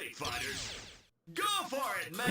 Street Fighters. Go for it, man!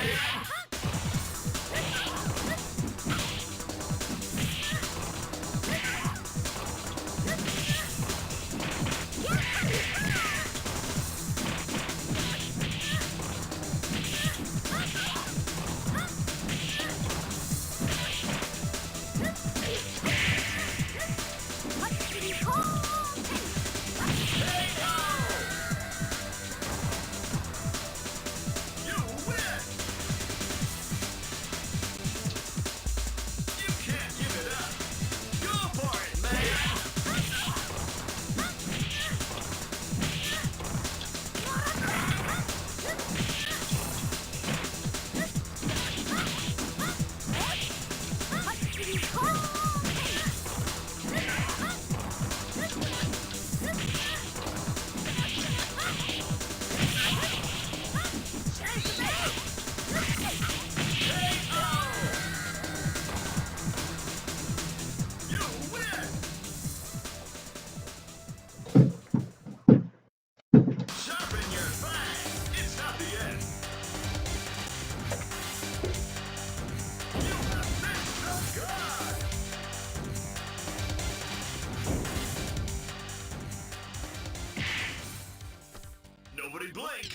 Nobody blink!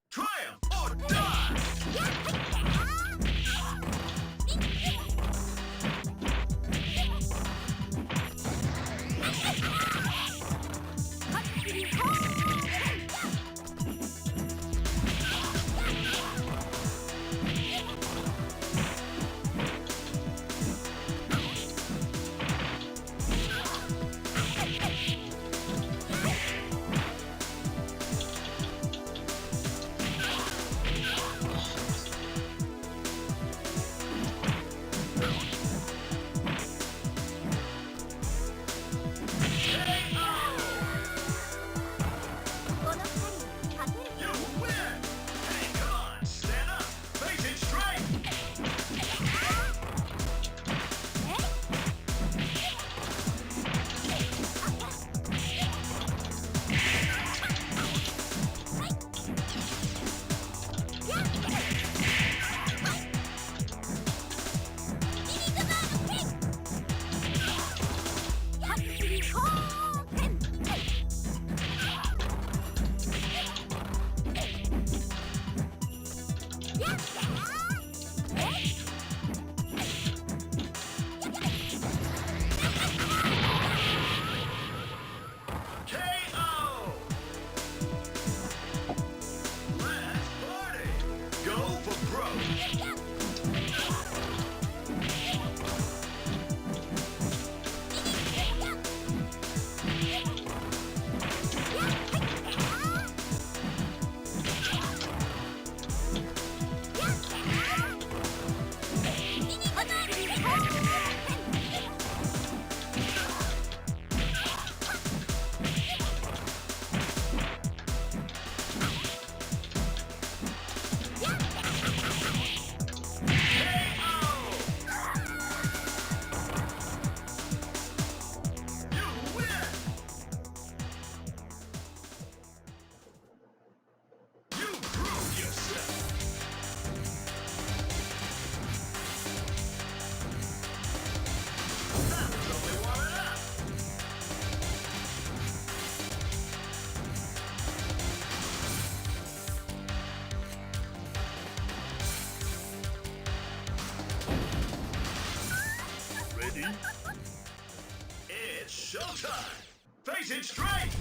Triumph or die! It's showtime! Face it straight!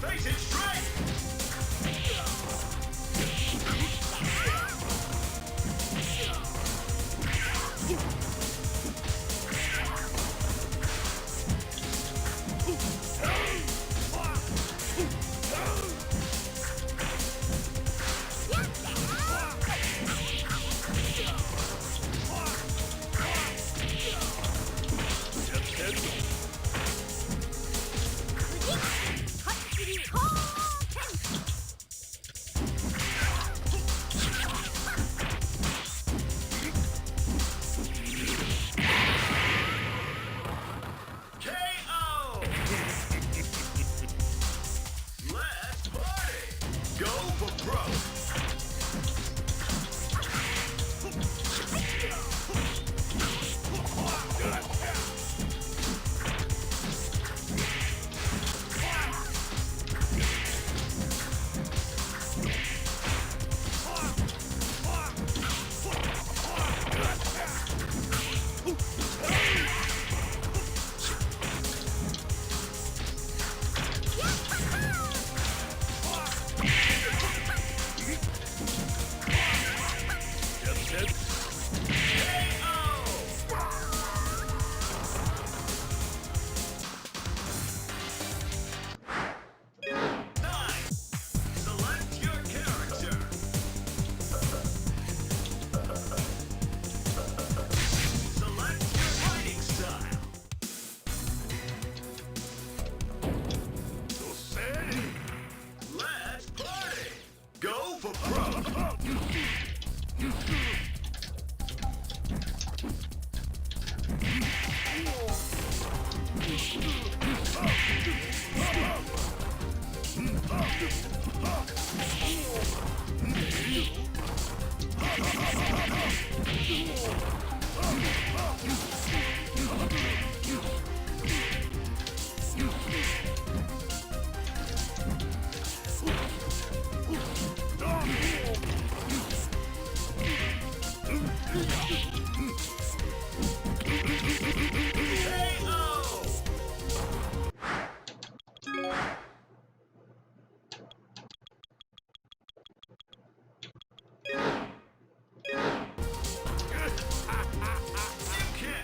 Face it straight!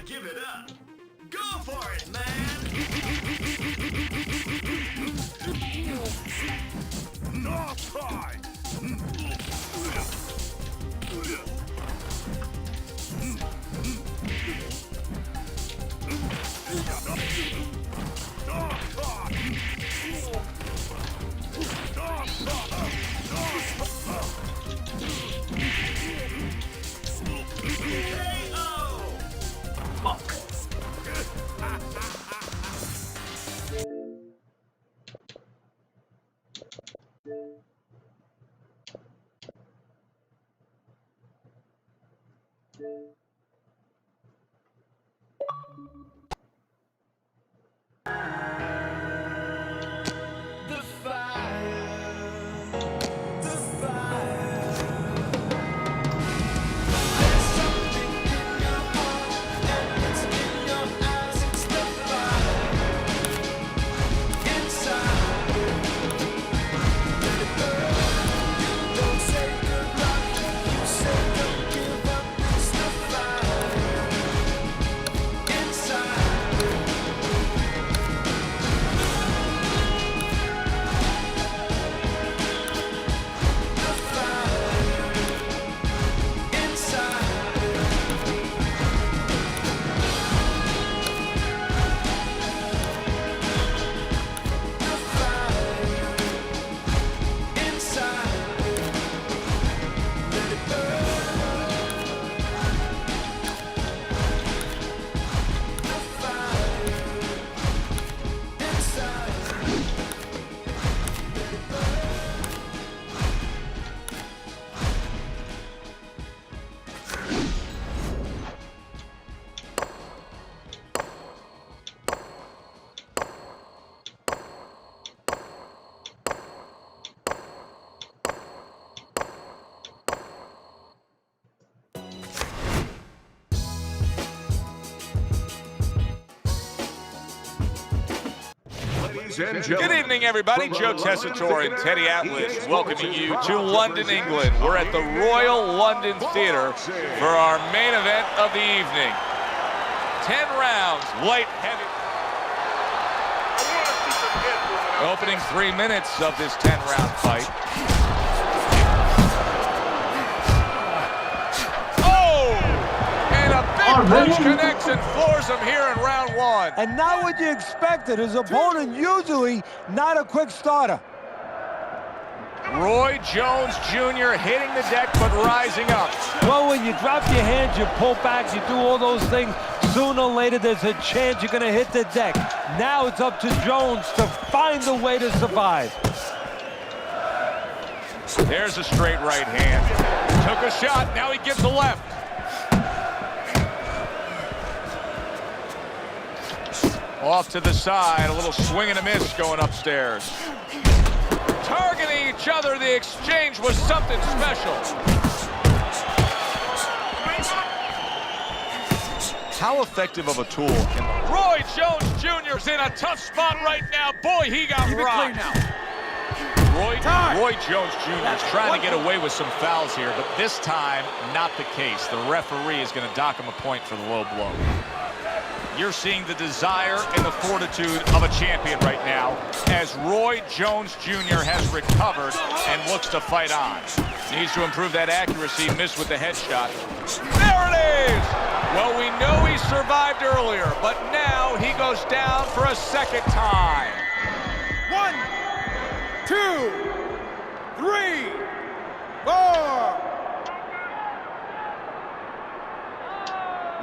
Give it up. Go for it, man. No time. Good evening, everybody. Joe Tessitore and Teddy Atlas welcoming you to London, England. We're at the Royal London Theatre for our main event of the evening. 10 rounds, light heavy. Opening 3 minutes of this 10-round fight. Punch connects and floors him here in round one. And not what you expected. His opponent usually not a quick starter. Roy Jones Jr. hitting the deck but rising up. Well, when you drop your hands, you pull back, you do all those things, sooner or later there's a chance you're going to hit the deck. Now it's up to Jones to find a way to survive. There's a straight right hand. Took a shot, now he gives a left. Off to the side, a little swing and a miss going upstairs. Targeting each other, the exchange was something special. How effective of a tool can Roy Jones Jr.'s in a tough spot right now. Boy, he got rocked. Roy Jones Jr. is trying to get away with some fouls here, but this time, not the case. The referee is going to dock him a point for the low blow. You're seeing the desire and the fortitude of a champion right now as Roy Jones Jr. has recovered and looks to fight on. Needs to improve that accuracy, missed with the headshot. There it is! Well, we know he survived earlier, but now he goes down for a second time. 1, 2, 3, 4.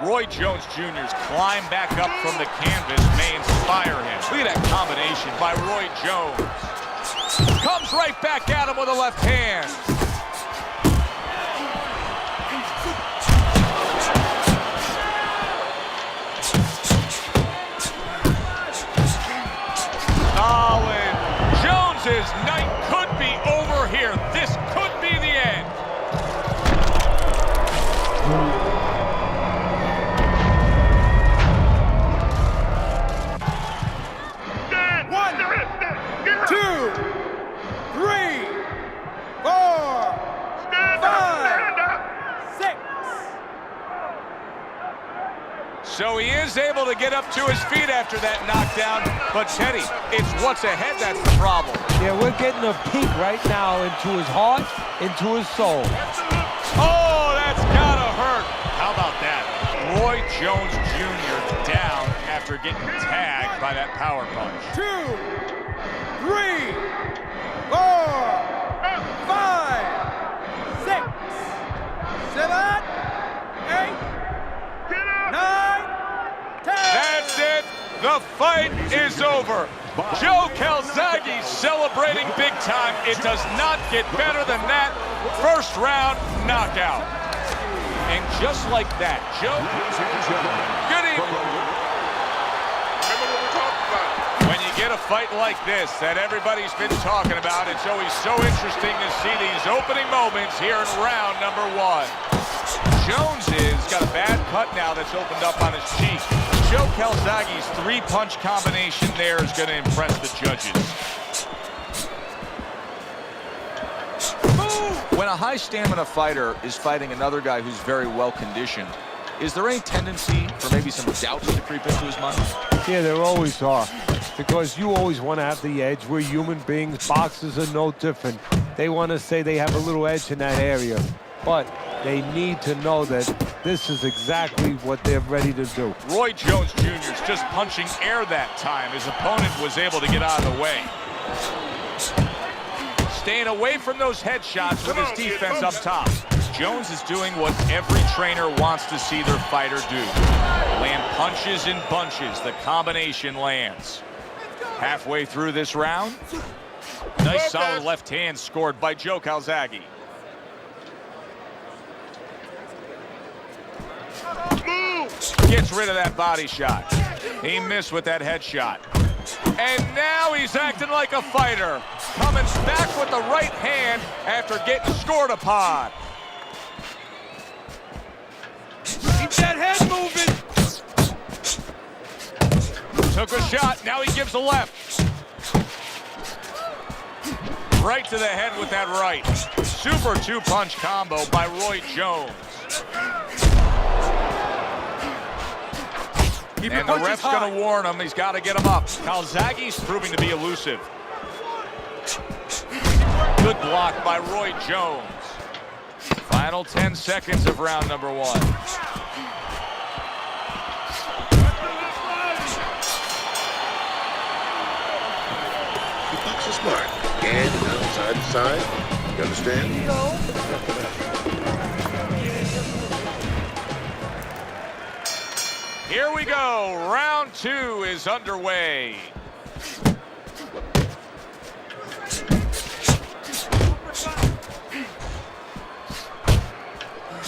Roy Jones Jr.'s climb back up from the canvas may inspire him. Look at that combination by Roy Jones. Comes right back at him with a left hand. Solid. Jones's night could be over here. This could be the end. One, 2, 3, 4, 5, 6. So he is able to get up to his feet after that knockdown. But Teddy, it's what's ahead that's the problem. Yeah, we're getting a peek right now into his heart, into his soul. Oh, that's gotta hurt. How about that? Roy Jones Jr. down after getting tagged by that power punch. 2, 3, 4, 5, 6, 7, 8, 9, 10. That's it. The fight is over. Joe Calzaghe celebrating big time. It does not get better than that. First round knockout. And just like that, Joe, good evening. When you get a fight like this that everybody's been talking about, it's always so interesting to see these opening moments here in round number 1. Jones has got a bad cut now that's opened up on his cheek. Joe Calzaghe's 3-punch combination there is going to impress the judges. When a high-stamina fighter is fighting another guy who's very well-conditioned, is there any tendency for maybe some doubts to creep into his mind? Yeah, there always are. Because you always want to have the edge. We're human beings. Boxers are no different. They want to say they have a little edge in that area. But they need to know that this is exactly what they're ready to do. Roy Jones Jr. is just punching air that time. His opponent was able to get out of the way. Staying away from those headshots with his defense up top. Jones is doing what every trainer wants to see their fighter do. Land punches in bunches. The combination lands. Halfway through this round, nice solid left hand scored by Joe Calzaghe. Gets rid of that body shot. He missed with that headshot. And now he's acting like a fighter. Coming back with the right hand after getting scored upon. Keep that head moving. Took a shot, now he gives a left. Right to the head with that right. Super 2-punch combo by Roy Jones. And the ref's going to warn him. He's got to get him up. Calzaghe's proving to be elusive. Good block by Roy Jones. Final 10 seconds of round number 1. Box is smart. And outside to side. You understand? Here we go. Round 2 is underway.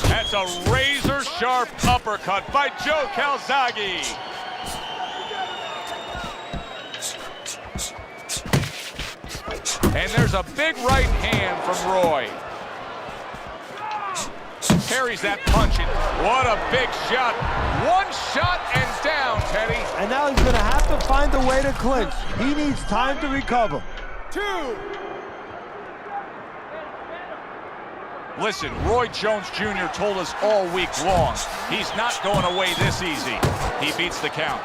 That's a razor-sharp uppercut by Joe Calzaghe. And there's a big right hand from Roy. Carries that punch in. What a big shot. One shot and down, Teddy. And now he's going to have to find a way to clinch. He needs time to recover. 2. Listen, Roy Jones Jr. told us all week long, he's not going away this easy. He beats the count.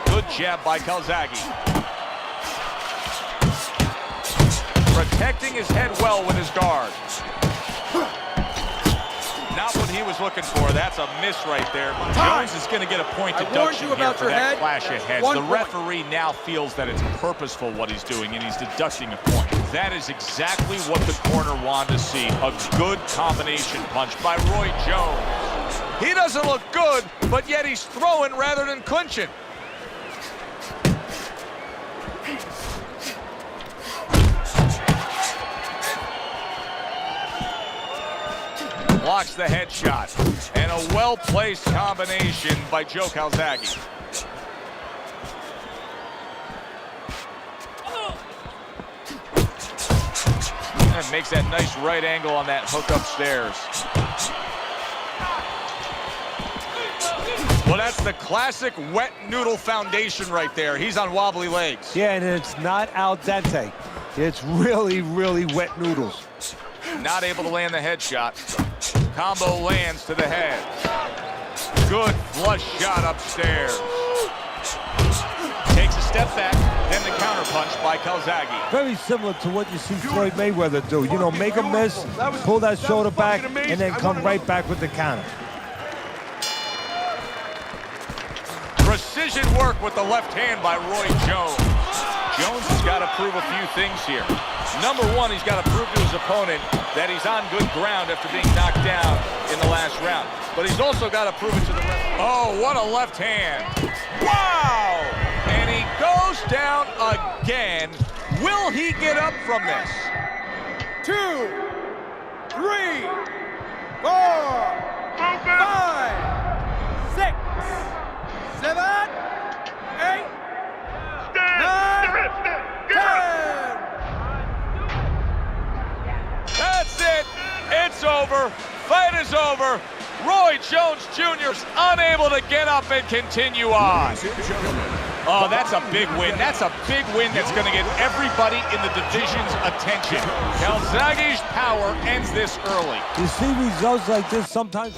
Good jab by Calzaghe. Protecting his head well with his guard. Not what he was looking for. That's a miss right there. Jones is going to get a point deduction here for that clash of heads. The referee now feels that it's purposeful what he's doing, and he's deducting a point. That is exactly what the corner wanted to see. A good combination punch by Roy Jones. He doesn't look good, but yet he's throwing rather than clinching. Blocks the headshot. And a well-placed combination by Joe Calzaghe. And makes that nice right angle on that hook upstairs. Well, that's the classic wet noodle foundation right there. He's on wobbly legs. Yeah, and it's not al dente. It's really, really wet noodles. Not able to land the headshot. Combo lands to the head. Good flush shot upstairs. Takes a step back, then the counterpunch by Calzaghe. Very similar to what you see Floyd Mayweather do. You know, make a miss, pull that shoulder back, and then come right back with the counter. Precision work with the left hand by Roy Jones. Jones has got to prove a few things here. Number one, he's got to prove to his opponent that he's on good ground after being knocked down in the last round. But he's also got to prove it to the ref. Oh, what a left hand. Wow! And he goes down again. Will he get up from this? 2, 3, 4, 5, 6, 7, 8, 9, 10. That's it. It's over. Fight is over. Roy Jones Jr. is unable to get up and continue on. Oh, that's a big win. That's a big win that's going to get everybody in the division's attention. Calzaghe's power ends this early. You see results like this sometimes.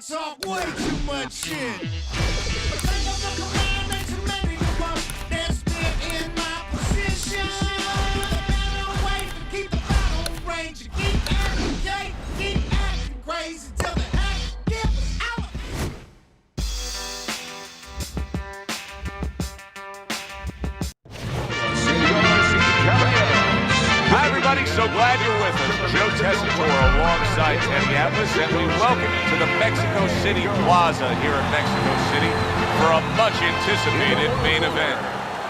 Talk way too much shit. Hi, everybody. So glad you're with us. Joe Tessitore alongside Teddy Atlas, and we welcome you to the Mexico City Plaza here in Mexico City for a much-anticipated main event.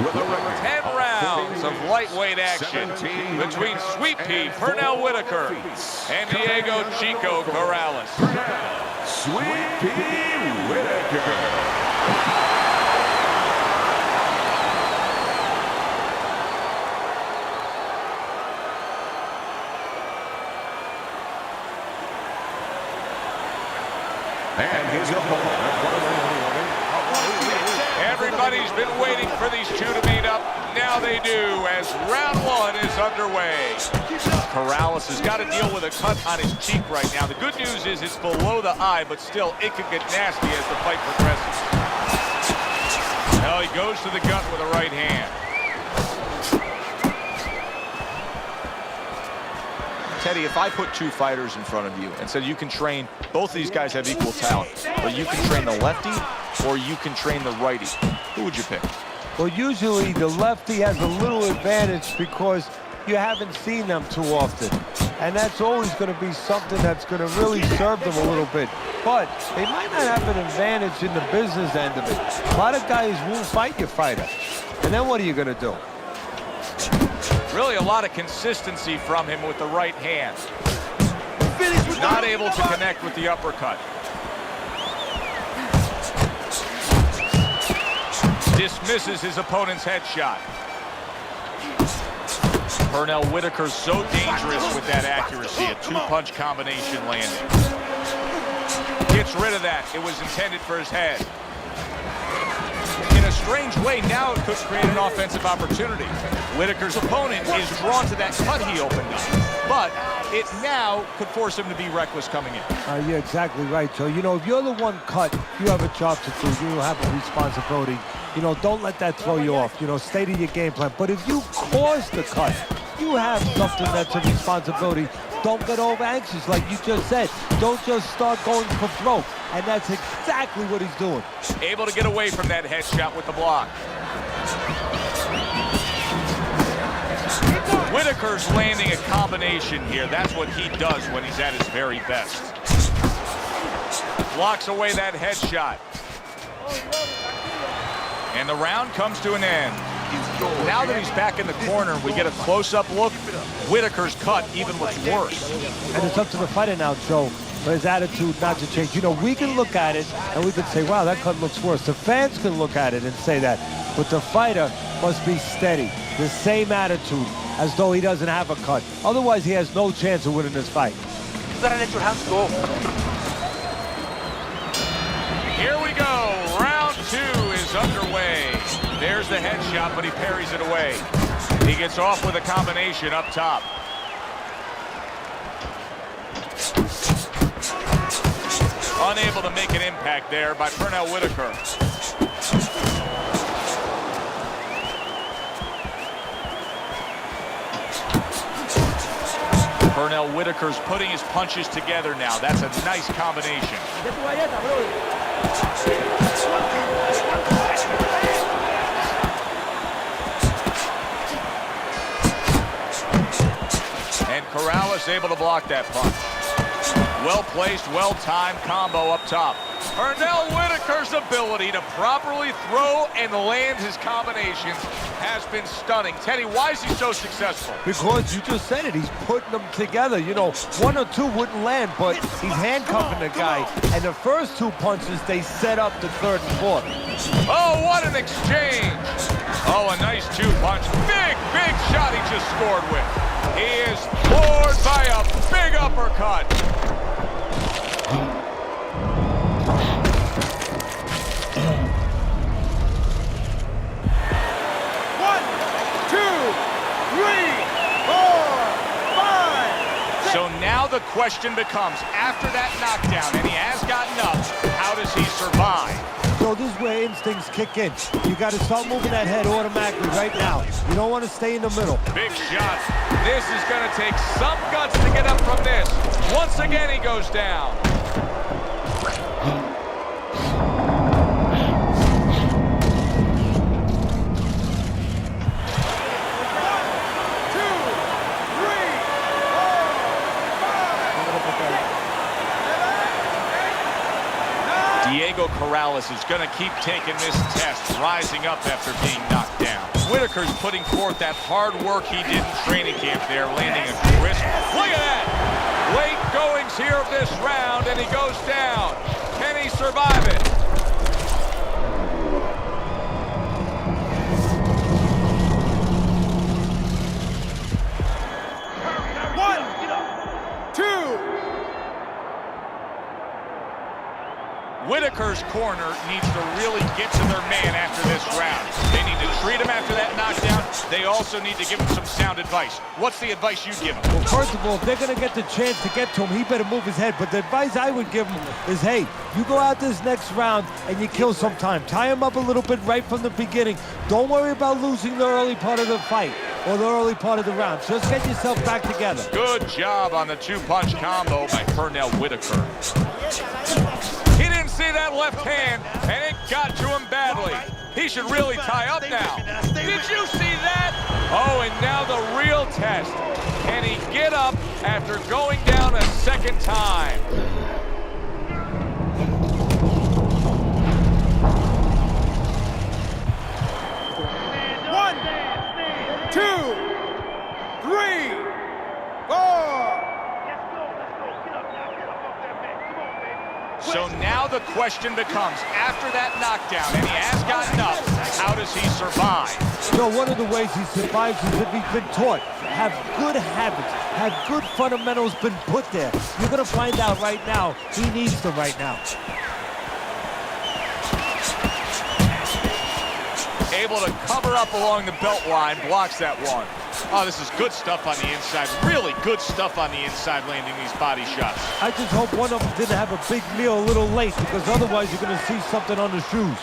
10 rounds of lightweight action between Sweet Pea Pernell Whitaker and Diego Chico Corrales. Sweet Pea Whitaker. And his opponent. Everybody's been waiting for these two to meet up. Now how they do as round one is underway. Corrales has got to deal with a cut on his cheek right now. The good news is it's below the eye, but still it could get nasty as the fight progresses. Well, he goes to the gut with a right hand. Teddy, if I put two fighters in front of you and said you can train, both of these guys have equal talent, but you can train the lefty or you can train the righty, who would you pick? Well, usually the lefty has a little advantage because you haven't seen them too often. And that's always going to be something that's going to really serve them a little bit. But they might not have an advantage in the business end of it. A lot of guys won't fight your fighter. And then what are you going to do? Really a lot of consistency from him with the right hand. Not able to connect with the uppercut. Dismisses his opponent's headshot. Pernell Whitaker's so dangerous with that accuracy. A two-punch combination landing. Gets rid of that. It was intended for his head. In a strange way, now it could create an offensive opportunity. Whitaker's opponent is drawn to that cut he opened up, but it now could force him to be reckless coming in. You're exactly right, Joe. You know, if you're the one cut, you have a job to do. You have a responsibility. You know, don't let that throw you off. You know, stay to your game plan. But if you cause the cut, you have something that's a responsibility. Don't get over anxious, like you just said. Don't just start going for broke. And that's exactly what he's doing. Able to get away from that headshot with the block. Whitaker's landing a combination here. That's what he does when he's at his very best. Blocks away that headshot. And the round comes to an end. Now that he's back in the corner, we get a close-up look. Whitaker's cut even looks worse. And it's up to the fighter now, Joe, for his attitude not to change. You know, we can look at it and we can say, wow, that cut looks worse. The fans can look at it and say that. But the fighter must be steady, the same attitude, as though he doesn't have a cut. Otherwise, he has no chance of winning this fight. You gotta let your hands go. Here we go. Round two is underway. There's the headshot, but he parries it away. He gets off with a combination up top. Unable to make an impact there by Pernell Whitaker. Pernell Whitaker's putting his punches together now. That's a nice combination. And Corrales able to block that punch. Well-placed, well-timed combo up top. Pernell Whitaker's ability to properly throw and land his combinations has been stunning. Teddy, why is he so successful? Because you just said it, he's putting them together. You know, one or two wouldn't land, but he's handcuffing the guy. And the first two punches, they set up the third and fourth. Oh, what an exchange. Oh, a nice two-punch. Big, big shot he just scored with. He is floored by a big uppercut. So now the question becomes, after that knockdown, and he has gotten up, how does he survive? So this is where instincts kick in. You got to start moving that head automatically right now. You don't want to stay in the middle. Big shot. This is going to take some guts to get up from this. Once again, he goes down. Diego Corrales is going to keep taking this test, rising up after being knocked down. Whitaker's putting forth that hard work he did in training camp there, landing a crisp. Look at that! Late goings here of this round, and he goes down. Can he survive it? Whitaker's corner needs to really get to their man after this round. They need to treat him after that knockdown. they also need to give him some sound advice. What's the advice you give him? Well, first of all, if they're going to get the chance to get to him, he better move his head. But the advice I would give him is, hey, you go out this next round and you kill some time. Tie him up a little bit right from the beginning. Don't worry about losing the early part of the fight or the early part of the round. Just get yourself back together. Good job on the two-punch combo by Pernell Whitaker. He didn't see that left hand, and it got to him badly. He should really tie up now. Did you see that? Oh, and now the real test. Can he get up after going down a second time? One, 2, 3, 4. So now the question becomes, after that knockdown, and he has gotten up, how does he survive? So one of the ways he survives is if he's been taught. Have good habits, have good fundamentals been put there. You're gonna find out right now, he needs them right now. Able to cover up along the belt line, blocks that one. Oh, this is good stuff on the inside. Really good stuff on the inside, landing these body shots. I just hope one of them didn't have a big meal a little late, because otherwise you're gonna see something on the shoes.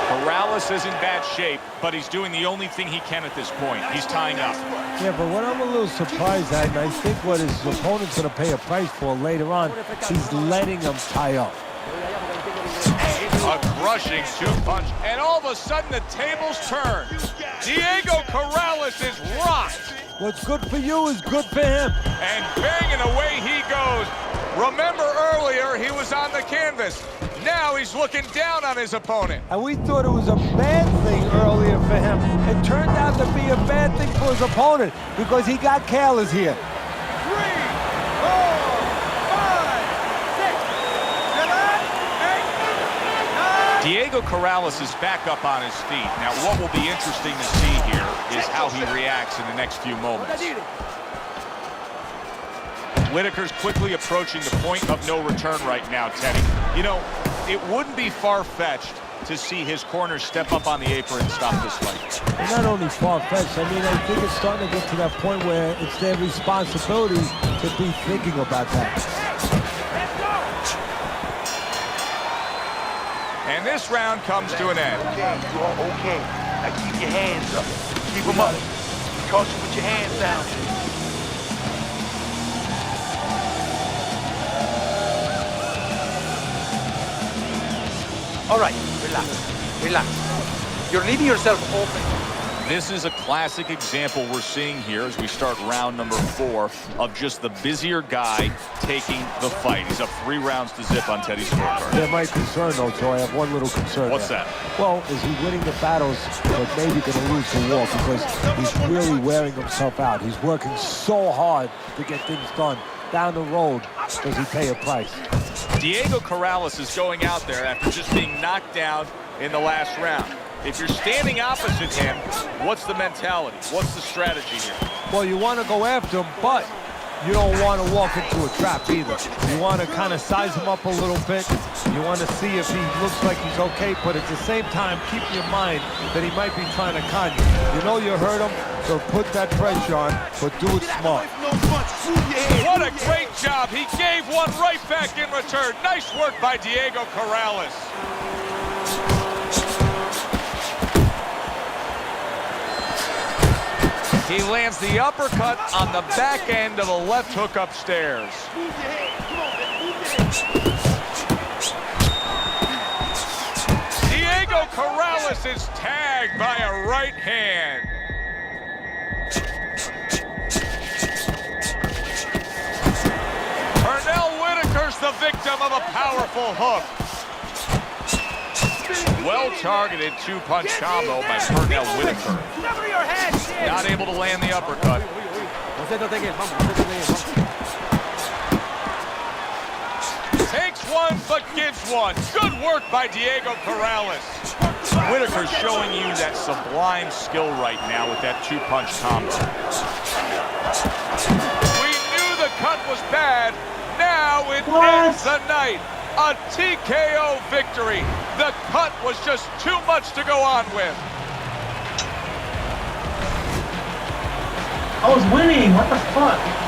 Corrales is in bad shape, but he's doing the only thing he can at this point. He's tying up. Yeah, but what I'm a little surprised at, and I think what his opponent's gonna pay a price for later on, he's letting him tie up. A crushing two-punch, and all of a sudden the tables turn. Diego Corrales is rocked. What's good for you is good for him. And banging away he goes. Remember earlier, he was on the canvas. Now he's looking down on his opponent. And we thought it was a bad thing earlier for him. It turned out to be a bad thing for his opponent because he got careless here. 3, 4, 5, 6, 7, 8, 9. Diego Corrales is back up on his feet. Now, what will be interesting to see here is how he reacts in the next few moments. Whitaker's quickly approaching the point of no return right now, Teddy. You know, it wouldn't be far-fetched to see his corner step up on the apron and stop this fight. Not only far-fetched, I mean, I think it's starting to get to that point where it's their responsibility to be thinking about that. And this round comes to an end. Okay, you are okay. Now keep your hands up. Keep them up. Caution with your hands down. All right, relax, relax. You're leaving yourself open. This is a classic example we're seeing here as we start round number 4 of just the busier guy taking the fight. He's up 3 rounds to zip on Teddy's scorecard. Yeah, my concern, though, Joe, I have one little concern. What's there. that? Well, is he winning the battles, but maybe going to lose the war because he's really wearing himself out. He's working so hard to get things done. Down the road, does he pay a price? Diego Corrales is going out there after just being knocked down in the last round. If you're standing opposite him, what's the mentality? What's the strategy here? Well, you want to go after him, but you don't want to walk into a trap either. You want to kind of size him up a little bit. You want to see if he looks like he's okay, but at the same time, keep in your mind that he might be trying to con you. You know you hurt him, so put that pressure on, but do it smart. What a great job. He gave one right back in return. Nice work by Diego Corrales. He lands the uppercut on the back end of a left hook upstairs. Diego Corrales is tagged by a right hand. Pernell Whitaker's the victim of a powerful hook. Well-targeted two-punch combo by Pernell Whitaker. Not able to land the uppercut. Takes one, but gives one. Good work by Diego Corrales. Whitaker's showing you that sublime skill right now with that two-punch combo. We knew the cut was bad. Now it ends the night. A TKO victory. The cut was just too much to go on with. I was winning. What the fuck?